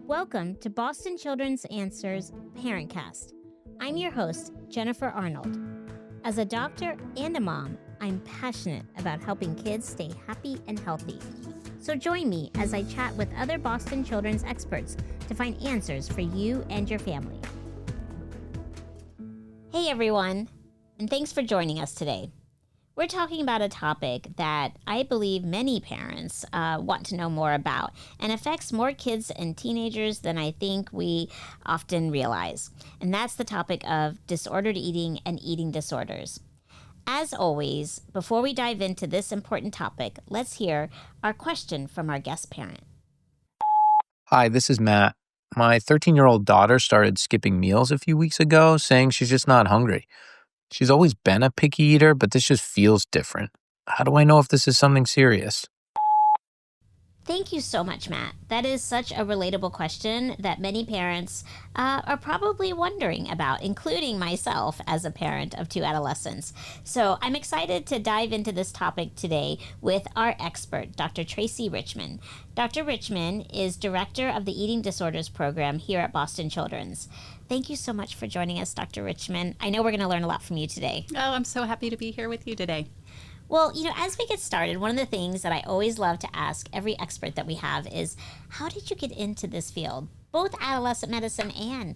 Welcome to Boston Children's Answers Parentcast. I'm your host, Jennifer Arnold. As a doctor and a mom, I'm passionate about helping kids stay happy and healthy. So join me as I chat with other Boston children's experts to find answers for you and your family. Hey everyone, and thanks for joining us today. We're talking about a topic that I believe many parents want to know more about and affects more kids and teenagers than I think we often realize. And that's the topic of disordered eating and eating disorders. As always, before we dive into this important topic, let's hear our question from our guest parent. Hi, this is Matt. My 13-year-old daughter started skipping meals a few weeks ago, saying she's just not hungry. She's always been a picky eater, but this just feels different. How do I know if this is something serious? Thank you so much, Matt. That is such a relatable question that many parents are probably wondering about, including myself as a parent of two adolescents. So I'm excited to dive into this topic today with our expert, Dr. Tracy Richmond. Dr. Richmond is director of the Eating Disorders Program here at Boston Children's. Thank you so much for joining us, Dr. Richmond. I know we're going to learn a lot from you today. Oh, I'm so happy to be here with you today. Well, as we get started, one of the things that I always love to ask every expert that we have is, how did you get into this field, both adolescent medicine and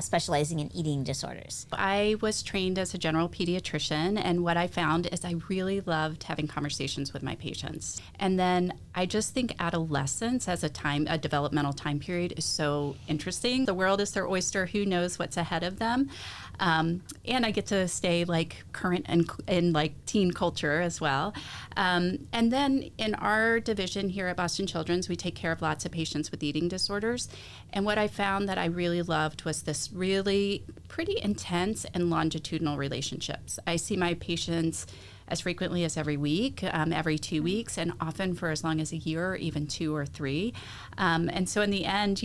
specializing in eating disorders? I was trained as a general pediatrician, and what I found is I really loved having conversations with my patients. And then I just think adolescence as a developmental time period is so interesting. The world is their oyster. Who knows what's ahead of them? And I get to stay current and in teen culture as well. And then in our division here at Boston Children's, we take care of lots of patients with eating disorders. And what I found that I really loved was this really pretty intense and longitudinal relationships. I see my patients as frequently as every week, every 2 weeks, and often for as long as a year or even 2 or 3. And so in the end,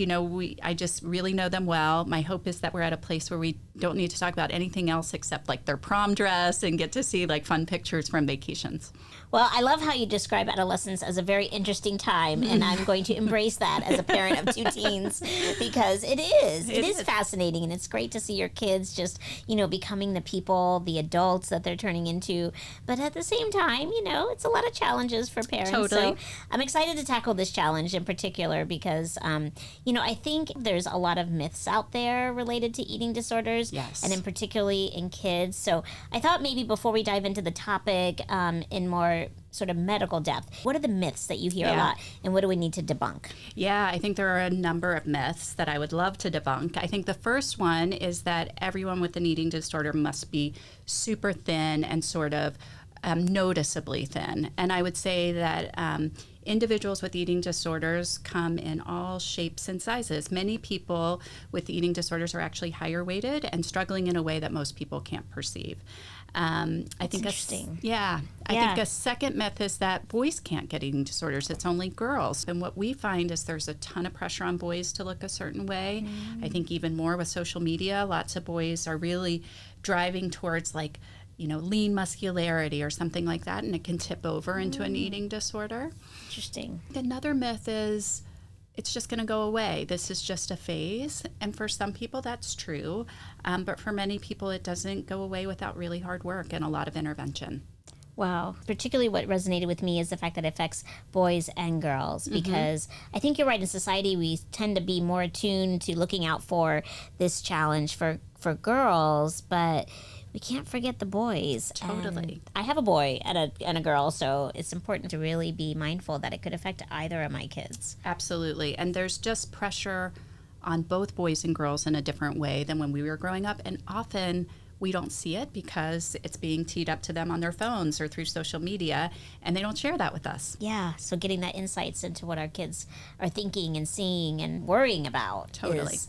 I just really know them well. My hope is that we're at a place where we don't need to talk about anything else except their prom dress and get to see fun pictures from vacations. Well, I love how you describe adolescence as a very interesting time, and I'm going to embrace that as a parent of two teens, because it is fascinating, and it's great to see your kids just, becoming the people, the adults that they're turning into. But at the same time, it's a lot of challenges for parents. Totally. So I'm excited to tackle this challenge in particular because, I think there's a lot of myths out there related to eating disorders. Yes. And in particularly in kids. So I thought maybe before we dive into the topic in more sort of medical depth, what are the myths that you hear a lot, and what do we need to debunk? Yeah, I think there are a number of myths that I would love to debunk. I think the first one is that everyone with an eating disorder must be super thin and sort of noticeably thin. And I would say that individuals with eating disorders come in all shapes and sizes. Many people with eating disorders are actually higher weighted and struggling in a way that most people can't perceive. I think interesting. I think a second myth is that boys can't get eating disorders. It's only girls. And what we find is there's a ton of pressure on boys to look a certain way. I think even more with social media, lots of boys are really driving towards lean muscularity or something like that, and it can tip over into an eating disorder. Interesting. Another myth is it's just going to go away. This is just a phase. And for some people, that's true. But for many people, it doesn't go away without really hard work and a lot of intervention. Wow. Particularly what resonated with me is the fact that it affects boys and girls, because I think you're right. In society, we tend to be more attuned to looking out for this challenge for girls, but we can't forget the boys. Totally. And I have a boy and a girl, so it's important to really be mindful that it could affect either of my kids. Absolutely. And there's just pressure on both boys and girls in a different way than when we were growing up. And often we don't see it because it's being teed up to them on their phones or through social media, and they don't share that with us. Yeah, so getting that insights into what our kids are thinking and seeing and worrying about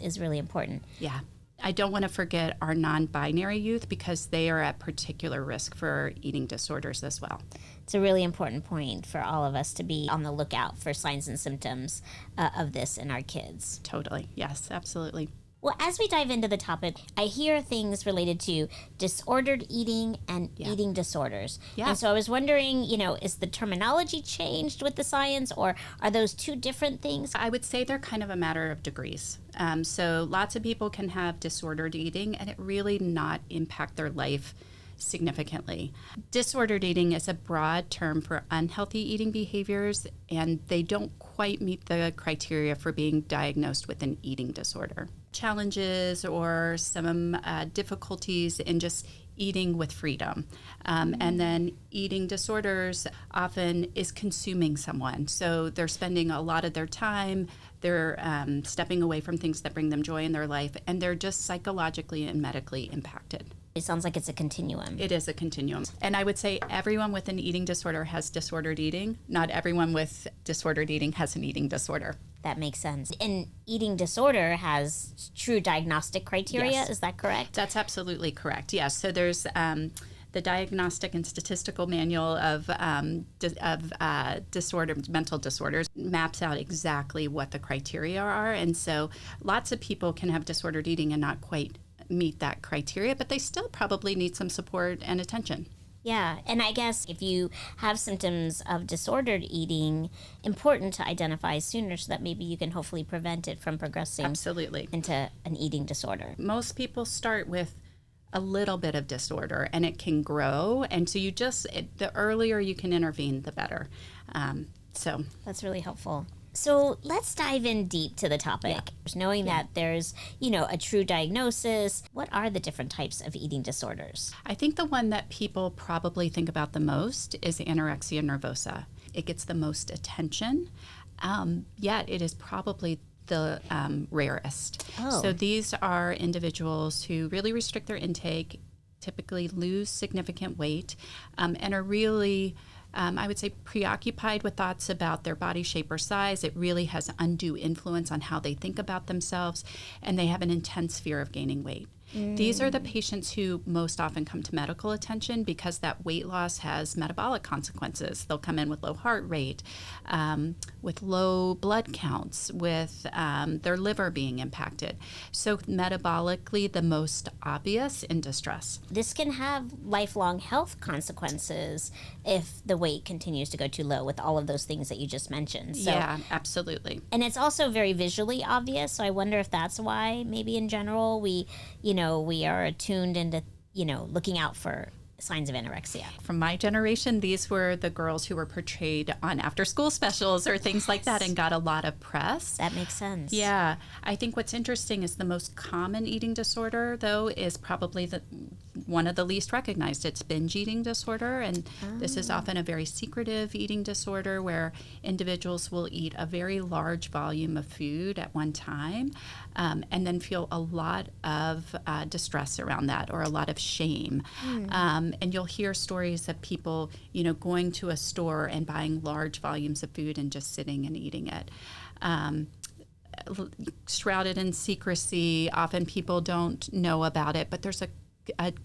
is really important. Yeah. I don't want to forget our non-binary youth because they are at particular risk for eating disorders as well. It's a really important point for all of us to be on the lookout for signs and symptoms of this in our kids. Totally. Yes, absolutely. Well, as we dive into the topic, I hear things related to disordered eating and eating disorders. Yeah. And so I was wondering, is the terminology changed with the science, or are those two different things? I would say they're kind of a matter of degrees. So lots of people can have disordered eating and it really not impact their life significantly. Disordered eating is a broad term for unhealthy eating behaviors, and they don't quite meet the criteria for being diagnosed with an eating disorder. Challenges or some difficulties in just eating with freedom. And then eating disorders often is consuming someone. So they're spending a lot of their time, they're stepping away from things that bring them joy in their life, and they're just psychologically and medically impacted. It sounds like it's a continuum. It is a continuum. And I would say everyone with an eating disorder has disordered eating. Not everyone with disordered eating has an eating disorder. That makes sense. An eating disorder has true diagnostic criteria, Yes. Is that correct? That's absolutely correct. Yes. So there's the Diagnostic and Statistical Manual of mental disorders maps out exactly what the criteria are. And so lots of people can have disordered eating and not quite meet that criteria, but they still probably need some support and attention. Yeah, and I guess if you have symptoms of disordered eating, important to identify sooner so that maybe you can hopefully prevent it from progressing Absolutely. into an eating disorder. Most people start with a little bit of disorder and it can grow. And so the earlier you can intervene, the better. So That's really helpful. So let's dive in deep to the topic. Knowing that there's, a true diagnosis, what are the different types of eating disorders? I think the one that people probably think about the most is anorexia nervosa. It gets the most attention, yet it is probably the rarest. Oh. So these are individuals who really restrict their intake, typically lose significant weight, and are really I would say preoccupied with thoughts about their body shape or size. It really has undue influence on how they think about themselves, and they have an intense fear of gaining weight. These are the patients who most often come to medical attention because that weight loss has metabolic consequences. They'll come in with low heart rate, with low blood counts, with their liver being impacted. So metabolically, the most obvious in distress. This can have lifelong health consequences if the weight continues to go too low with all of those things that you just mentioned. So, Yeah, absolutely. and it's also very visually obvious, so I wonder if that's why maybe in general we are attuned into, looking out for signs of anorexia. From my generation, these were the girls who were portrayed on after-school specials or things like that and got a lot of press. That makes sense. Yeah. I think what's interesting is the most common eating disorder, though, is probably one of the least recognized. It's binge eating disorder, and this is often a very secretive eating disorder where individuals will eat a very large volume of food at one time and then feel a lot of distress around that or a lot of shame. And you'll hear stories of people, going to a store and buying large volumes of food and just sitting and eating it. Shrouded in secrecy, often people don't know about it, but there's a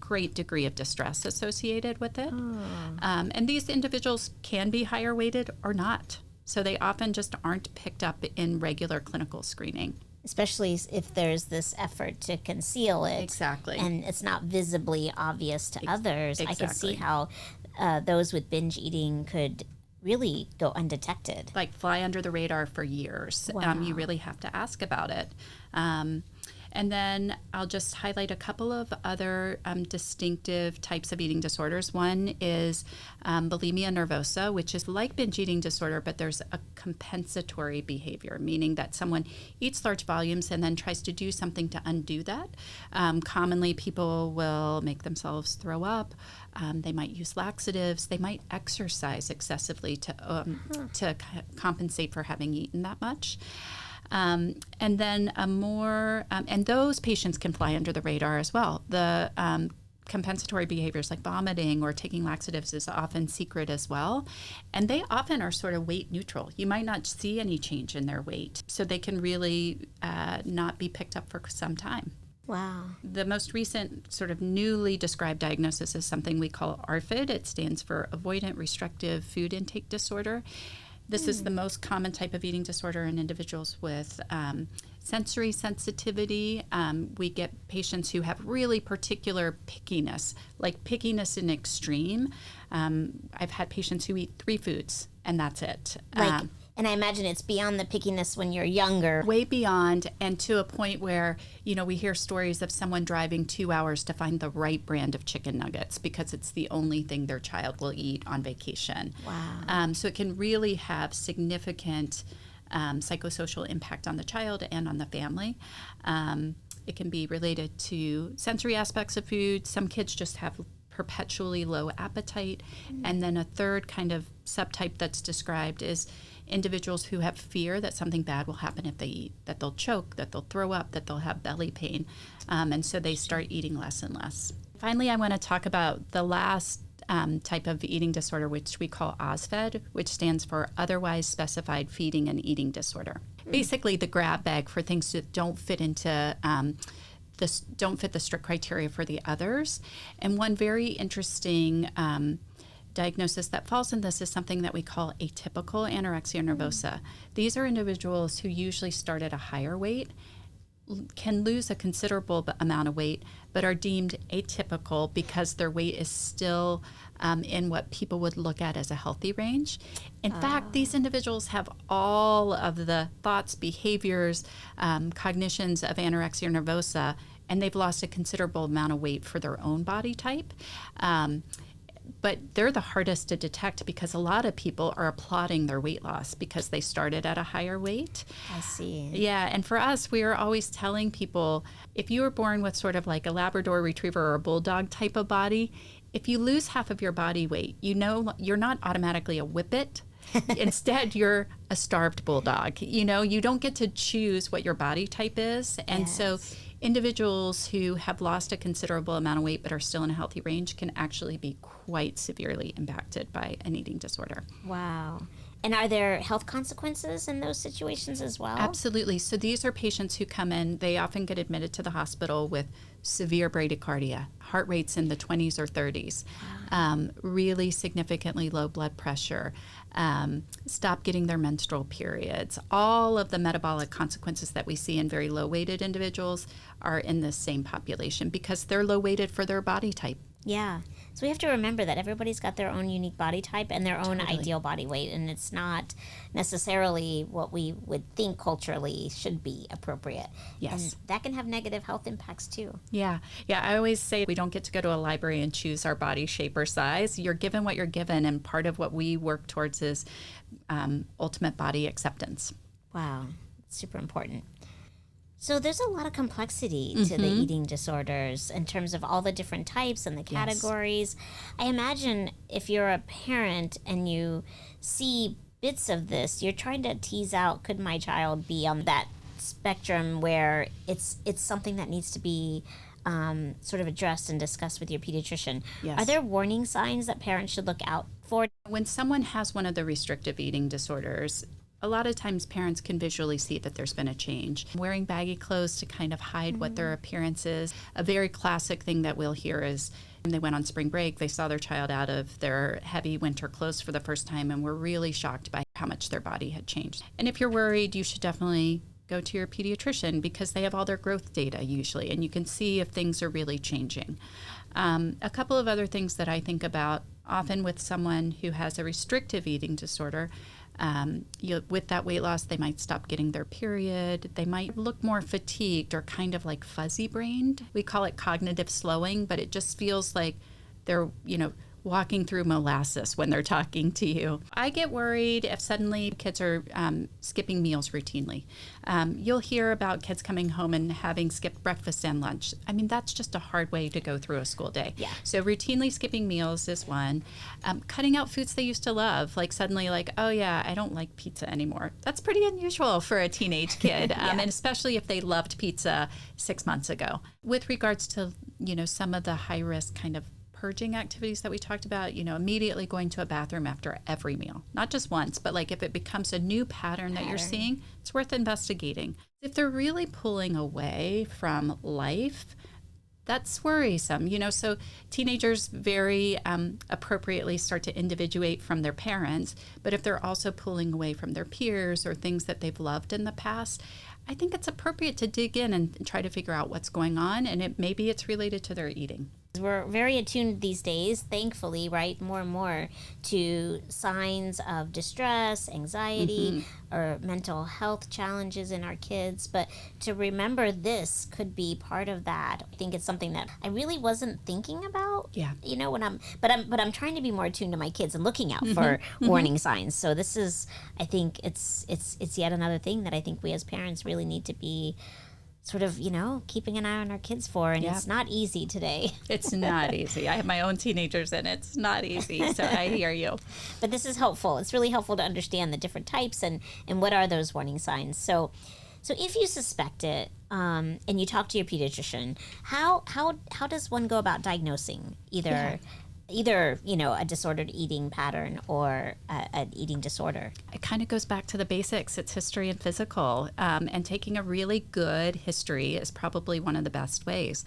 great degree of distress associated with it. And these individuals can be higher weighted or not. So they often just aren't picked up in regular clinical screening. Especially if there's this effort to conceal it. Exactly. And it's not visibly obvious to others. Exactly. I could see how those with binge eating could really go undetected. Like fly under the radar for years. Wow. You really have to ask about it. And then I'll just highlight a couple of other distinctive types of eating disorders. One is bulimia nervosa, which is like binge eating disorder, but there's a compensatory behavior, meaning that someone eats large volumes and then tries to do something to undo that. Commonly, people will make themselves throw up. They might use laxatives. They might exercise excessively to compensate for having eaten that much. And then and those patients can fly under the radar as well. The compensatory behaviors like vomiting or taking laxatives is often secret as well. And they often are sort of weight neutral. You might not see any change in their weight. So they can really not be picked up for some time. Wow. The most recent sort of newly described diagnosis is something we call ARFID. It stands for Avoidant Restrictive Food Intake Disorder. This is the most common type of eating disorder in individuals with sensory sensitivity. We get patients who have really particular pickiness, like pickiness in extreme. I've had patients who eat 3 foods and that's it. And I imagine it's beyond the pickiness when you're younger. Way beyond, and to a point where, we hear stories of someone driving 2 hours to find the right brand of chicken nuggets because it's the only thing their child will eat on vacation. Wow. So it can really have significant psychosocial impact on the child and on the family. It can be related to sensory aspects of food. Some kids just have perpetually low appetite. And then a third kind of subtype that's described is individuals who have fear that something bad will happen if they eat, that they'll choke, that they'll throw up, that they'll have belly pain. And so they start eating less and less. Finally, I want to talk about the last type of eating disorder, which we call OSFED, which stands for Otherwise Specified Feeding and Eating Disorder. Basically, the grab bag for things that don't fit into don't fit the strict criteria for the others. And one very interesting diagnosis that falls in this is something that we call atypical anorexia nervosa. These are individuals who usually start at a higher weight, can lose a considerable amount of weight, but are deemed atypical because their weight is still in what people would look at as a healthy range. In fact, these individuals have all of the thoughts, behaviors, cognitions of anorexia nervosa, and they've lost a considerable amount of weight for their own body type. But they're the hardest to detect because a lot of people are applauding their weight loss because they started at a higher weight. I see. Yeah, and for us, we are always telling people, if you were born with sort of like a Labrador Retriever or a Bulldog type of body, if you lose half of your body weight, you're not automatically a whippet. Instead, you're a starved bulldog. You don't get to choose what your body type is. And so individuals who have lost a considerable amount of weight but are still in a healthy range can actually be quite severely impacted by an eating disorder. Wow. And are there health consequences in those situations as well? Absolutely. So these are patients who come in, they often get admitted to the hospital with severe bradycardia, heart rates in the 20s or 30s, really significantly low blood pressure, stop getting their menstrual periods. All of the metabolic consequences that we see in very low-weighted individuals are in this same population because they're low-weighted for their body type. Yeah. So we have to remember that everybody's got their own unique body type and their own ideal body weight, and it's not necessarily what we would think culturally should be appropriate. Yes. And that can have negative health impacts too. Yeah. I always say we don't get to go to a library and choose our body shape or size. You're given what you're given, and part of what we work towards is ultimate body acceptance. Wow. Super important. So there's a lot of complexity to the eating disorders in terms of all the different types and the categories. I imagine if you're a parent and you see bits of this, you're trying to tease out, could my child be on that spectrum where it's something that needs to be sort of addressed and discussed with your pediatrician. Yes. Are there warning signs that parents should look out for? When someone has one of the restrictive eating disorders, a lot of times parents can visually see that there's been a change. Wearing baggy clothes to kind of hide what their appearance is. A very classic thing that we'll hear is when they went on spring break, they saw their child out of their heavy winter clothes for the first time and were really shocked by how much their body had changed. And if you're worried, you should definitely go to your pediatrician because they have all their growth data usually, and you can see if things are really changing. A couple of other things that I think about often with someone who has a restrictive eating disorder, with that weight loss, they might stop getting their period. They might look more fatigued or kind of like fuzzy brained. We call it cognitive slowing, but it just feels like they're, walking through molasses when they're talking to you. I get worried if suddenly kids are skipping meals routinely. You'll hear about kids coming home and having skipped breakfast and lunch. I mean, that's just a hard way to go through a school day. Yeah. So routinely skipping meals is one. Cutting out foods they used to love, like suddenly like, oh yeah, I don't like pizza anymore. That's pretty unusual for a teenage kid, and especially if they loved pizza 6 months ago. With regards to, some of the high risk kind of purging activities that we talked about, immediately going to a bathroom after every meal, not just once, but like if it becomes a new pattern that you're seeing, it's worth investigating. If they're really pulling away from life, That's worrisome. So teenagers very appropriately start to individuate from their parents, but if they're also pulling away from their peers or things that they've loved in the past, I think it's appropriate to dig in and try to figure out what's going on, and maybe it's related to their eating. We're very attuned these days, thankfully, right, more and more to signs of distress, anxiety, or mental health challenges in our kids. But to remember this could be part of that. I think it's something that I really wasn't thinking about. Yeah. But I'm trying to be more attuned to my kids and looking out for warning signs. So this is, I think it's yet another thing that I think we as parents really need to be sort of, keeping an eye on our kids for. And it's not easy today. It's not easy. I have my own teenagers and it's not easy. So I hear you. But this is helpful. It's really helpful to understand the different types and what are those warning signs. So if you suspect it and you talk to your pediatrician, how does one go about diagnosing either a disordered eating pattern or an eating disorder? It kind of goes back to the basics. It's history and physical. And taking a really good history is probably one of the best ways.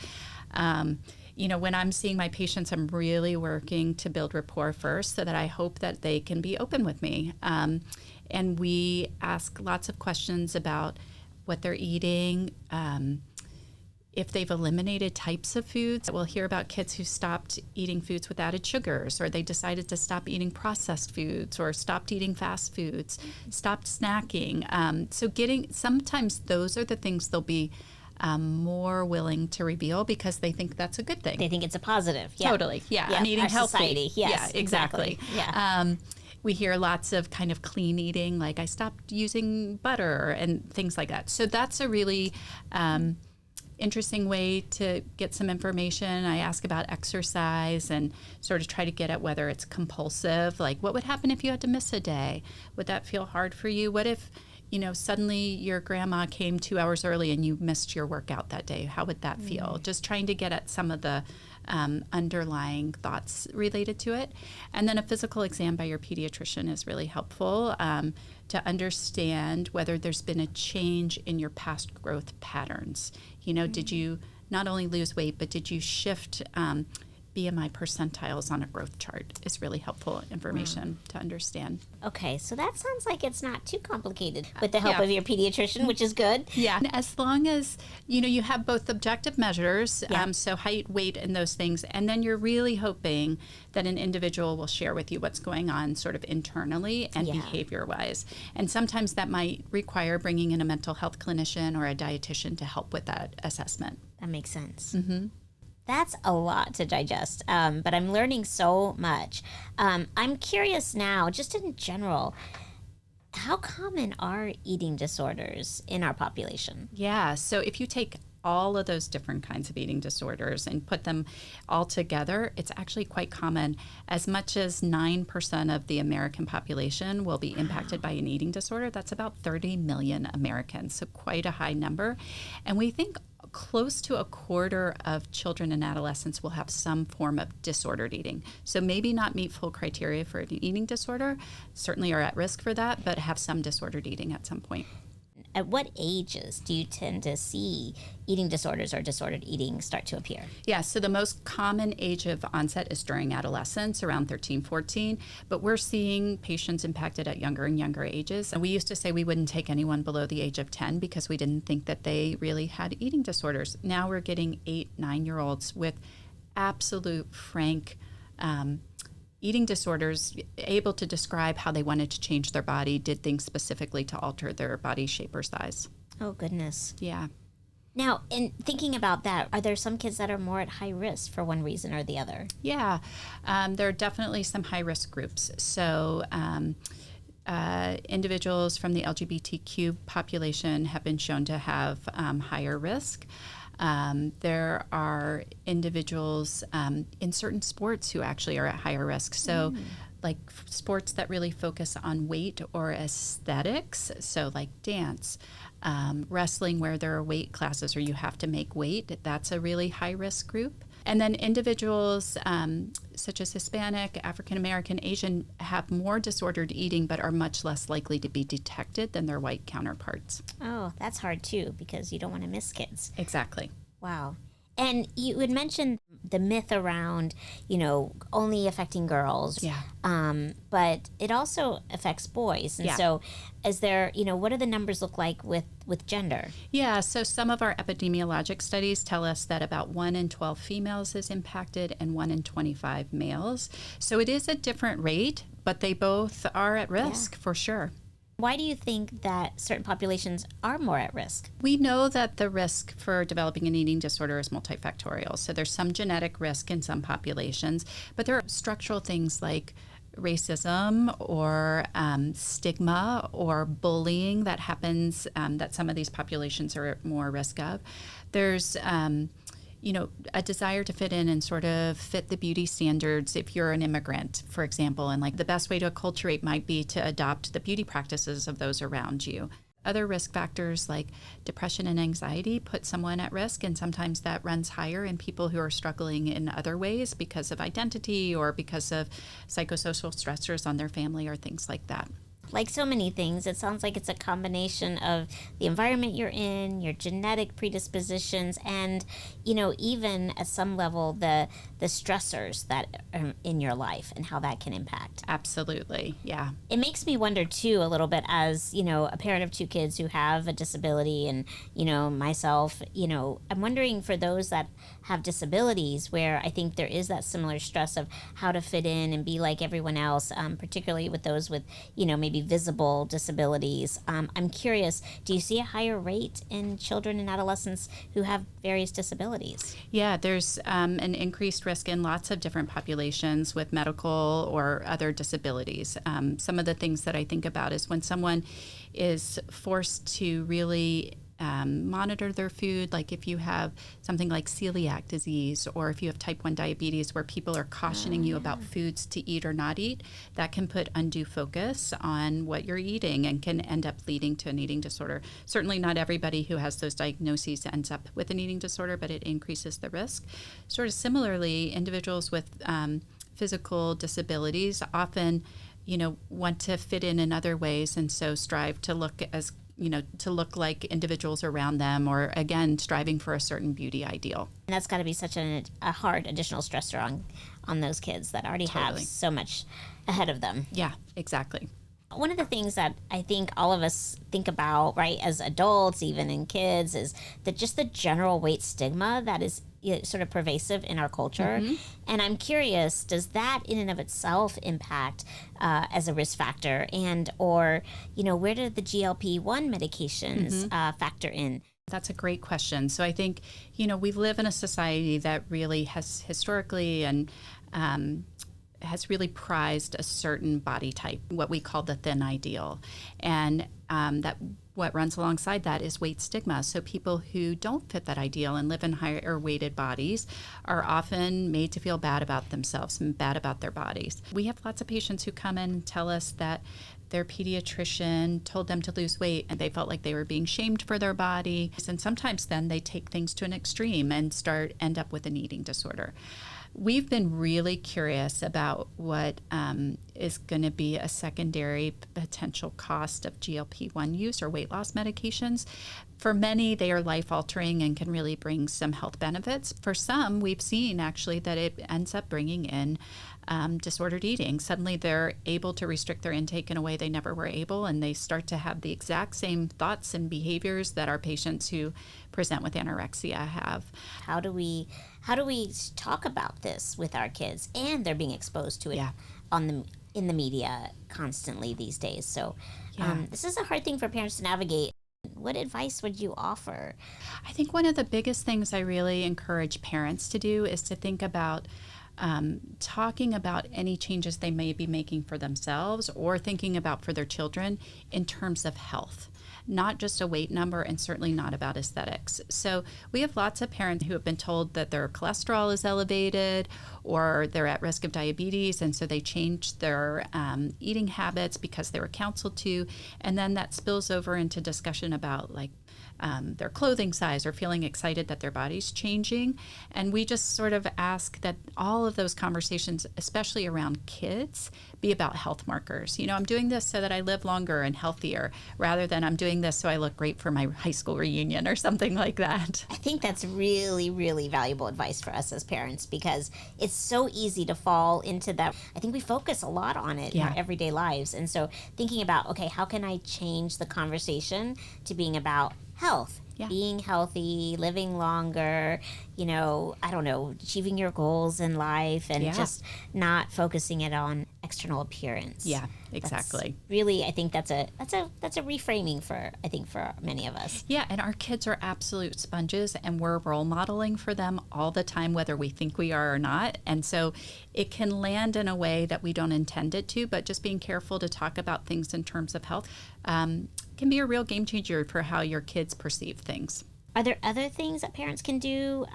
When I'm seeing my patients, I'm really working to build rapport first so that I hope that they can be open with me. And we ask lots of questions about what they're eating, if they've eliminated types of foods. We'll hear about kids who stopped eating foods with added sugars, or they decided to stop eating processed foods, or stopped eating fast foods, stopped snacking. Sometimes those are the things they'll be more willing to reveal because they think that's a good thing. They think it's a positive. Yeah. Totally. Yeah. I'm eating our healthy. Society. Yes, yeah, exactly. Yeah. We hear lots of kind of clean eating, like I stopped using butter and things like that. So that's a really interesting way to get some information. I ask about exercise and sort of try to get at whether it's compulsive. Like, what would happen if you had to miss a day? Would that feel hard for you? What if, suddenly your grandma came 2 hours early and you missed your workout that day? How would that feel? Just trying to get at some of the underlying thoughts related to it. And then a physical exam by your pediatrician is really helpful to understand whether there's been a change in your past growth patterns. Did you not only lose weight, but did you shift BMI percentiles on a growth chart? Is really helpful information to understand. Okay, so that sounds like it's not too complicated with the help of your pediatrician, which is good. Yeah, and as long as you have both objective measures, so height, weight, and those things, and then you're really hoping that an individual will share with you what's going on sort of internally and behavior-wise. And sometimes that might require bringing in a mental health clinician or a dietitian to help with that assessment. That makes sense. Mm-hmm. That's a lot to digest, but I'm learning so much. I'm curious now, just in general, how common are eating disorders in our population? Yeah, so if you take all of those different kinds of eating disorders and put them all together, it's actually quite common. As much as 9% of the American population will be impacted by an eating disorder. That's about 30 million Americans, so quite a high number. And we think close to a quarter of children and adolescents will have some form of disordered eating. So maybe not meet full criteria for an eating disorder, certainly are at risk for that, but have some disordered eating at some point. At what ages do you tend to see eating disorders or disordered eating start to appear? Yeah, so the most common age of onset is during adolescence, around 13, 14, but we're seeing patients impacted at younger and younger ages. And we used to say we wouldn't take anyone below the age of 10 because we didn't think that they really had eating disorders. Now we're getting 8, 9-year-olds with absolute frank eating disorders, able to describe how they wanted to change their body, did things specifically to alter their body shape or size. Oh, goodness. Yeah. Now, in thinking about that, are there some kids that are more at high risk for one reason or the other? Yeah, there are definitely some high-risk groups. So individuals from the LGBTQ population have been shown to have higher risk. There are individuals in certain sports who actually are at higher risk. So like sports that really focus on weight or aesthetics, so like dance, wrestling where there are weight classes or you have to make weight, that's a really high risk group. And then individuals such as Hispanic, African American, Asian have more disordered eating but are much less likely to be detected than their white counterparts. Oh, that's hard too because you don't want to miss kids. Exactly. Wow. And you had mentioned the myth around, only affecting girls. Yeah. But it also affects boys. And so is there, what do the numbers look like with gender? Yeah, so some of our epidemiologic studies tell us that about 1 in 12 females is impacted and 1 in 25 males. So it is a different rate, but they both are at risk for sure. Why do you think that certain populations are more at risk? We know that the risk for developing an eating disorder is multifactorial. So there's some genetic risk in some populations, but there are structural things like racism or stigma or bullying that happens that some of these populations are at more risk of. There's a desire to fit in and sort of fit the beauty standards if you're an immigrant, for example, and like the best way to acculturate might be to adopt the beauty practices of those around you. Other risk factors like depression and anxiety put someone at risk, and sometimes that runs higher in people who are struggling in other ways because of identity or because of psychosocial stressors on their family or things like that. Like so many things, it sounds like it's a combination of the environment you're in, your genetic predispositions, and, even at some level, the stressors that are in your life and how that can impact. Absolutely, yeah. It makes me wonder, too, a little bit as, a parent of 2 kids who have a disability and, myself, I'm wondering for those that have disabilities where I think there is that similar stress of how to fit in and be like everyone else, particularly with those with, maybe visible disabilities. I'm curious, do you see a higher rate in children and adolescents who have various disabilities? Yeah, there's an increased risk in lots of different populations with medical or other disabilities. Some of the things that I think about is when someone is forced to really monitor their food, like if you have something like celiac disease or if you have type 1 diabetes where people are cautioning you about foods to eat or not eat, that can put undue focus on what you're eating and can end up leading to an eating disorder. Certainly not everybody who has those diagnoses ends up with an eating disorder, but it increases the risk. Sort of similarly, individuals with physical disabilities often want to fit in other ways, and so strive to look like individuals around them, or again, striving for a certain beauty ideal. And that's got to be such a hard additional stressor on those kids that already have so much ahead of them. Yeah, exactly. One of the things that I think all of us think about, right, as adults, even in kids, is that just the general weight stigma that is sort of pervasive in our culture. Mm-hmm. And I'm curious, does that in and of itself impact as a risk factor, and or where do the GLP-1 medications factor in? That's a great question. So I think we live in a society that really has historically and has really prized a certain body type, what we call the thin ideal, and that what runs alongside that is weight stigma. So people who don't fit that ideal and live in higher weighted bodies are often made to feel bad about themselves and bad about their bodies. We have lots of patients who come in and tell us that their pediatrician told them to lose weight and they felt like they were being shamed for their body. And sometimes then they take things to an extreme and end up with an eating disorder. We've been really curious about what is going to be a secondary potential cost of GLP-1 use or weight loss medications. For many, they are life-altering and can really bring some health benefits. For some, we've seen actually that it ends up bringing in disordered eating. Suddenly they're able to restrict their intake in a way they never were able, and they start to have the exact same thoughts and behaviors that our patients who present with anorexia have. How do we talk about this with our kids? And they're being exposed to it in the media constantly these days. So this is a hard thing for parents to navigate. What advice would you offer? I think one of the biggest things I really encourage parents to do is to think about talking about any changes they may be making for themselves or thinking about for their children in terms of health, not just a weight number, and certainly not about aesthetics. So we have lots of parents who have been told that their cholesterol is elevated or they're at risk of diabetes, and so they changed their eating habits because they were counseled to, and then that spills over into discussion about their clothing size or feeling excited that their body's changing. And we just sort of ask that all of those conversations, especially around kids, be about health markers. I'm doing this so that I live longer and healthier, rather than I'm doing this so I look great for my high school reunion or something like that. I think that's really, really valuable advice for us as parents, because it's so easy to fall into that. I think we focus a lot on it in our everyday lives. And so thinking about, okay, how can I change the conversation to being about health? Being healthy, living longer, I don't know, achieving your goals in life, and just not focusing it on external appearance. Yeah, exactly. That's really, I think that's a reframing for many of us. Yeah, and our kids are absolute sponges, and we're role modeling for them all the time, whether we think we are or not. And so it can land in a way that we don't intend it to, but just being careful to talk about things in terms of health can be a real game changer for how your kids perceive things. Are there other things that parents can do,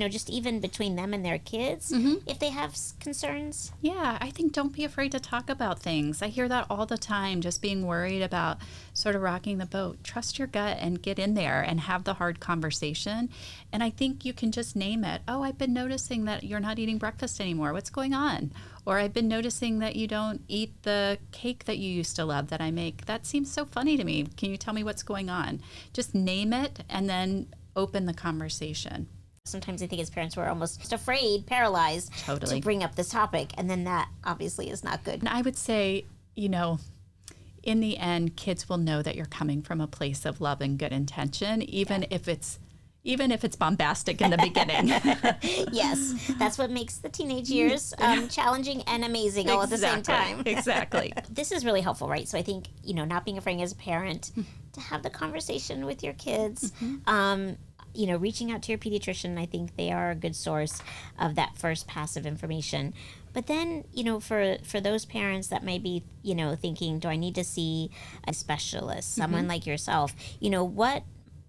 just even between them and their kids, if they have concerns? Yeah, I think don't be afraid to talk about things. I hear that all the time, just being worried about sort of rocking the boat. Trust your gut and get in there and have the hard conversation. And I think you can just name it. Oh, I've been noticing that you're not eating breakfast anymore. What's going on? Or I've been noticing that you don't eat the cake that you used to love that I make. That seems so funny to me. Can you tell me what's going on? Just name it and then open the conversation. Sometimes I think as parents we're almost afraid, paralyzed to bring up this topic. And then that obviously is not good. And I would say, in the end, kids will know that you're coming from a place of love and good intention, even if it's bombastic in the beginning. Yes, that's what makes the teenage years challenging and amazing all at the same time. Exactly. This is really helpful, right? So I think, not being afraid as a parent to have the conversation with your kids. Reaching out to your pediatrician, I think they are a good source of that first pass of information. But then, for those parents that may be, thinking, do I need to see a specialist, someone like yourself?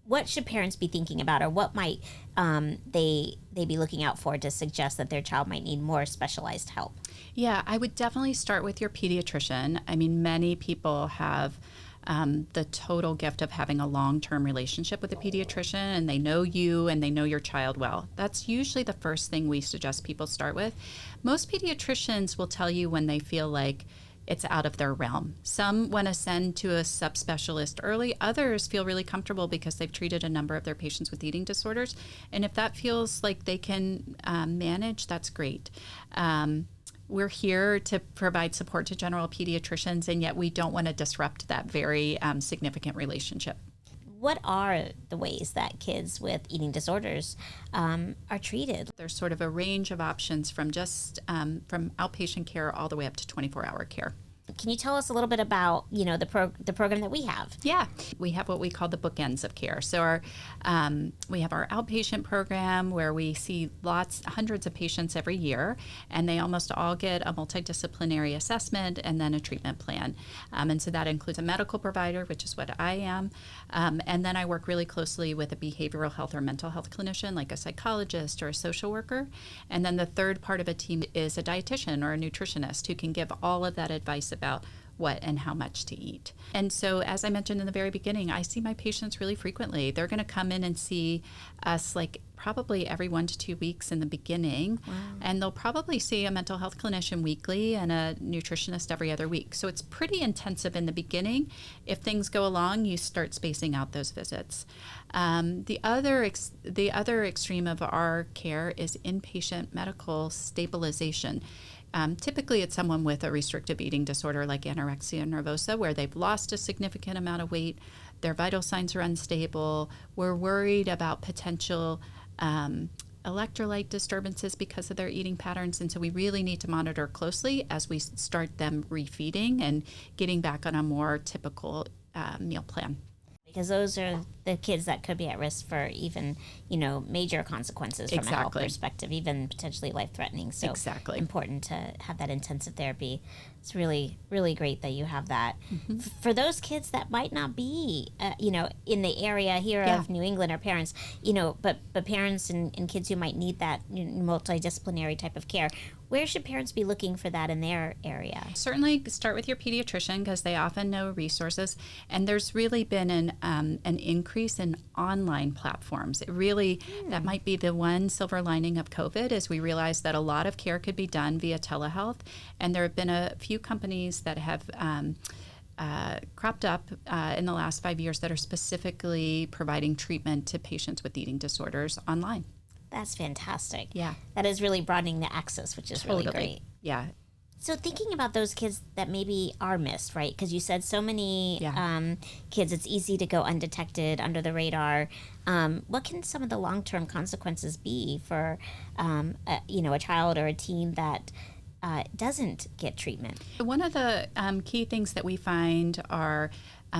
What should parents be thinking about, or what might they be looking out for to suggest that their child might need more specialized help? Yeah, I would definitely start with your pediatrician. I mean, many people have the total gift of having a long-term relationship with a pediatrician, and they know you and they know your child well. That's usually the first thing we suggest people start with. Most pediatricians will tell you when they feel like it's out of their realm. Some want to send to a subspecialist early. Others feel really comfortable because they've treated a number of their patients with eating disorders. And if that feels like they can manage, that's great. We're here to provide support to general pediatricians, and yet we don't want to disrupt that very significant relationship. What are the ways that kids with eating disorders are treated? There's sort of a range of options from just from outpatient care all the way up to 24-hour care. Can you tell us a little bit about, the program that we have? Yeah, we have what we call the bookends of care. So we have our outpatient program where we see hundreds of patients every year, and they almost all get a multidisciplinary assessment and then a treatment plan. And so that includes a medical provider, which is what I am. And then I work really closely with a behavioral health or mental health clinician, like a psychologist or a social worker. And then the third part of a team is a dietitian or a nutritionist who can give all of that advice about what and how much to eat. And so, as I mentioned in the very beginning, I see my patients really frequently. They're going to come in and see us like probably every 1 to 2 weeks in the beginning. Wow. And they'll probably see a mental health clinician weekly and a nutritionist every other week. So it's pretty intensive in the beginning. If things go along, you start spacing out those visits. The other extreme of our care is inpatient medical stabilization. Typically, it's someone with a restrictive eating disorder like anorexia nervosa, where they've lost a significant amount of weight, their vital signs are unstable, we're worried about potential electrolyte disturbances because of their eating patterns, and so we really need to monitor closely as we start them refeeding and getting back on a more typical meal plan. Because those are the kids that could be at risk for even, major consequences from a health perspective, even potentially life-threatening. So important to have that intensive therapy. It's really, really great that you have that. Mm-hmm. For those kids that might not be, in the area here of New England, or parents, but parents and kids who might need that multidisciplinary type of care, Where should parents be looking for that in their area? Certainly start with your pediatrician because they often know resources. And there's really been an increase in online platforms. It really, that might be the one silver lining of COVID, is we realized that a lot of care could be done via telehealth. And there have been a few companies that have cropped up in the last 5 years that are specifically providing treatment to patients with eating disorders online. That's fantastic. Yeah. That is really broadening the access, which is really great. Yeah. So thinking about those kids that maybe are missed, right? Because you said so many kids, it's easy to go undetected, under the radar. What can some of the long-term consequences be for, a child or a teen that doesn't get treatment? One of the key things that we find are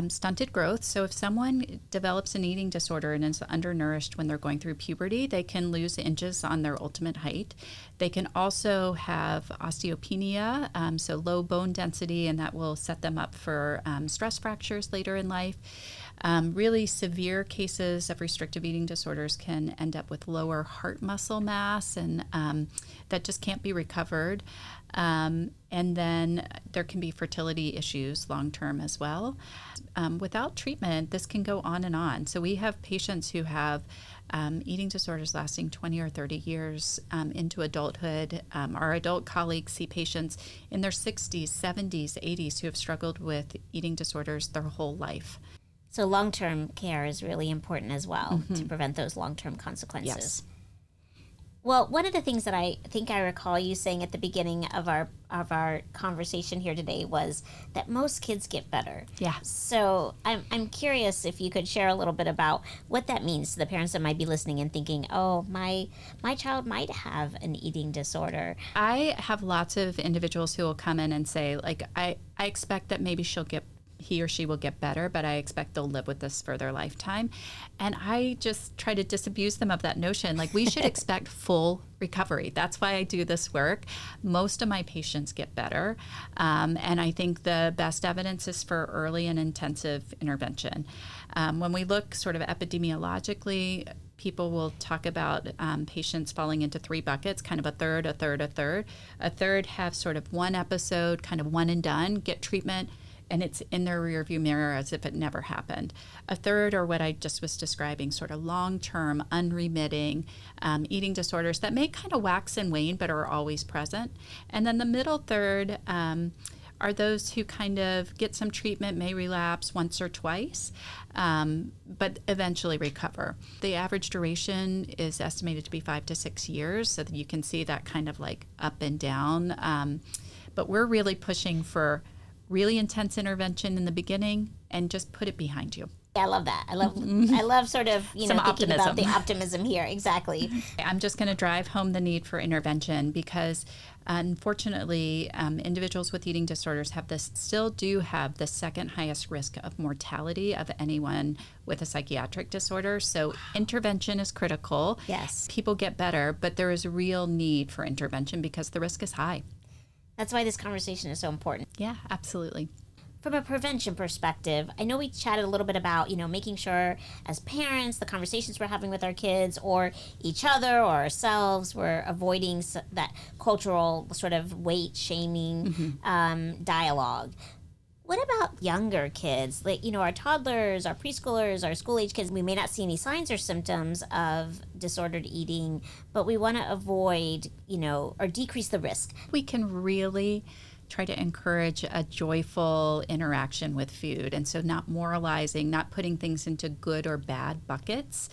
stunted growth. So if someone develops an eating disorder and is undernourished when they're going through puberty, they can lose inches on their ultimate height. They can also have osteopenia, so low bone density, and that will set them up for stress fractures later in life. Really severe cases of restrictive eating disorders can end up with lower heart muscle mass, and that just can't be recovered. And then there can be fertility issues long term as well. Without treatment, this can go on and on. So we have patients who have eating disorders lasting 20 or 30 years into adulthood. Our adult colleagues see patients in their 60s, 70s, 80s who have struggled with eating disorders their whole life. So long-term care is really important as well to prevent those long-term consequences. Yes. Well, one of the things that I think I recall you saying at the beginning of our conversation here today was that most kids get better. Yeah. So I'm curious if you could share a little bit about what that means to the parents that might be listening and thinking, oh, my child might have an eating disorder. I have lots of individuals who will come in and say, like, I expect that maybe he or she will get better, but I expect they'll live with this for their lifetime. And I just try to disabuse them of that notion. Like, we should expect full recovery. That's why I do this work. Most of my patients get better. And I think the best evidence is for early and intensive intervention. When we look sort of epidemiologically, people will talk about patients falling into three buckets, kind of a third, a third, a third. A third have sort of one episode, kind of one and done, get treatment, and it's in their rearview mirror as if it never happened. A third are what I just was describing, sort of long-term, unremitting eating disorders that may kind of wax and wane but are always present. And then the middle third are those who kind of get some treatment, may relapse once or twice, but eventually recover. The average duration is estimated to be 5 to 6 years, so that you can see that kind of like up and down. But we're really pushing for really intense intervention in the beginning and just put it behind you. Yeah, I love that. I love sort of, Some thinking optimism. about the optimism here. Exactly. I'm just going to drive home the need for intervention because unfortunately, individuals with eating disorders still do have the second highest risk of mortality of anyone with a psychiatric disorder. So intervention is critical. Yes. People get better, but there is a real need for intervention because the risk is high. That's why this conversation is so important. Yeah, absolutely. From a prevention perspective, I know we chatted a little bit about, making sure as parents, the conversations we're having with our kids or each other or ourselves, we're avoiding that cultural sort of weight shaming dialogue. What about younger kids? Like, our toddlers, our preschoolers, our school age kids, we may not see any signs or symptoms of disordered eating, but we want to avoid, or decrease the risk. We can really try to encourage a joyful interaction with food. And so not moralizing, not putting things into good or bad buckets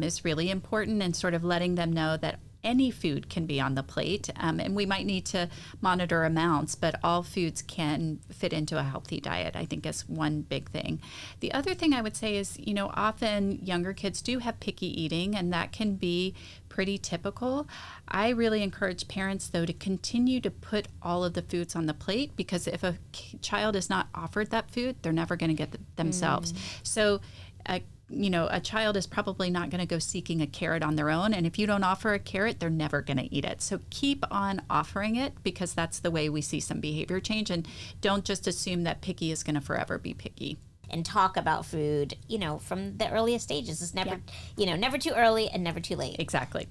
is really important, and sort of letting them know that any food can be on the plate, and we might need to monitor amounts, but all foods can fit into a healthy diet, I think is one big thing. The other thing I would say is, often younger kids do have picky eating, and that can be pretty typical. I really encourage parents, though, to continue to put all of the foods on the plate, because if a child is not offered that food, they're never going to get themselves. So a child is probably not going to go seeking a carrot on their own. And if you don't offer a carrot, they're never going to eat it. So keep on offering it, because that's the way we see some behavior change. And don't just assume that picky is going to forever be picky. And talk about food, from the earliest stages. It's never, never too early and never too late. Exactly.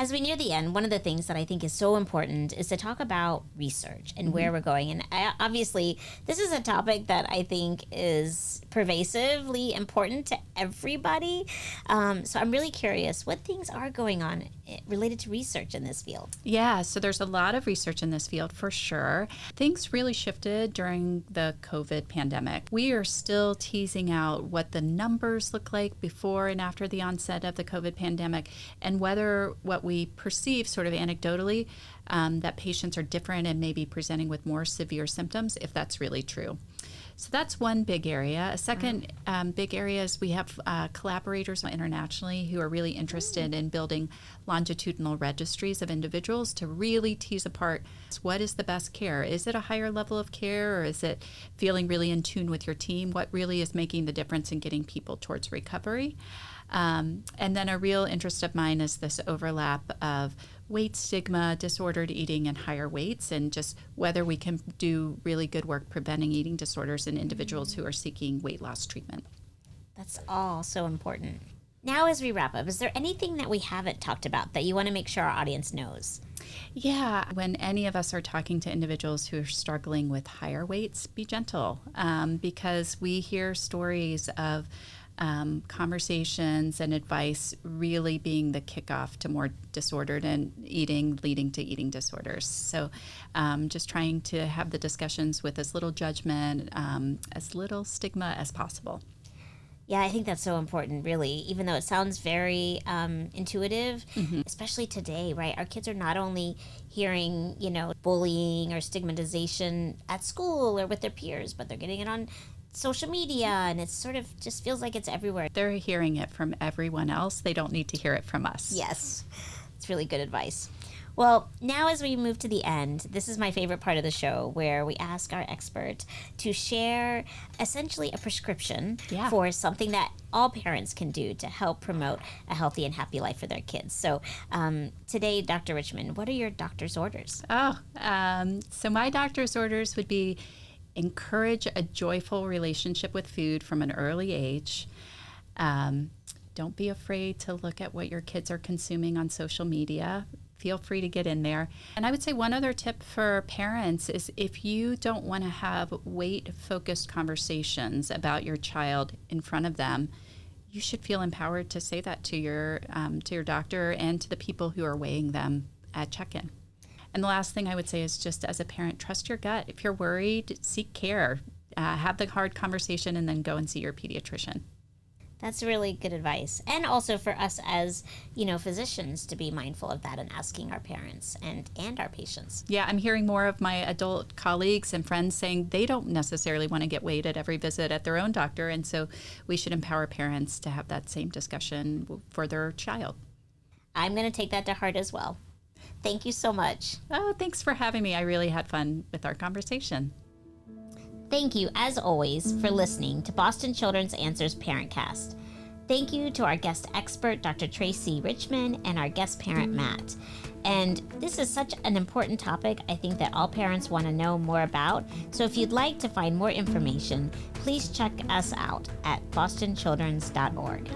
As we near the end, one of the things that I think is so important is to talk about research and where we're going. And obviously, this is a topic that I think is pervasively important to everybody. So I'm really curious, what things are going on related to research in this field? Yeah, so there's a lot of research in this field for sure. Things really shifted during the COVID pandemic. We are still teasing out what the numbers look like before and after the onset of the COVID pandemic, and whether what we perceive sort of anecdotally that patients are different and maybe presenting with more severe symptoms, if that's really true. So that's one big area. A second big area is we have collaborators internationally who are really interested in building longitudinal registries of individuals to really tease apart what is the best care. Is it a higher level of care, or is it feeling really in tune with your team? What really is making the difference in getting people towards recovery? And then a real interest of mine is this overlap of weight stigma, disordered eating, and higher weights, and just whether we can do really good work preventing eating disorders in individuals who are seeking weight loss treatment. That's all so important. Now, as we wrap up, is there anything that we haven't talked about that you want to make sure our audience knows? Yeah, when any of us are talking to individuals who are struggling with higher weights, be gentle, because we hear stories of conversations and advice really being the kickoff to more disordered and eating, leading to eating disorders. So just trying to have the discussions with as little judgment, as little stigma as possible. Yeah, I think that's so important, really, even though it sounds very intuitive, especially today, right? Our kids are not only hearing, bullying or stigmatization at school or with their peers, but they're getting it on social media, and it sort of just feels like it's everywhere. They're hearing it from everyone else. They don't need to hear it from us. Yes, it's really good advice. Well, now as we move to the end, this is my favorite part of the show, where we ask our expert to share essentially a prescription for something that all parents can do to help promote a healthy and happy life for their kids. So today, Dr. Richmond, what are your doctor's orders? So my doctor's orders would be: encourage a joyful relationship with food from an early age. Don't be afraid to look at what your kids are consuming on social media. Feel free to get in there. And I would say one other tip for parents is, if you don't want to have weight-focused conversations about your child in front of them, you should feel empowered to say that to your doctor and to the people who are weighing them at check-in. And the last thing I would say is, just as a parent, trust your gut. If you're worried, seek care. Have the hard conversation, and then go and see your pediatrician. That's really good advice. And also for us as, physicians, to be mindful of that and asking our parents and our patients. Yeah, I'm hearing more of my adult colleagues and friends saying they don't necessarily want to get weighed at every visit at their own doctor. And so we should empower parents to have that same discussion for their child. I'm going to take that to heart as well. Thank you so much. Oh, thanks for having me. I really had fun with our conversation. Thank you, as always, for listening to Boston Children's Answers Parentcast. Thank you to our guest expert, Dr. Tracy Richmond, and our guest parent, Matt. And this is such an important topic, I think, that all parents want to know more about. So if you'd like to find more information, please check us out at bostonchildrens.org.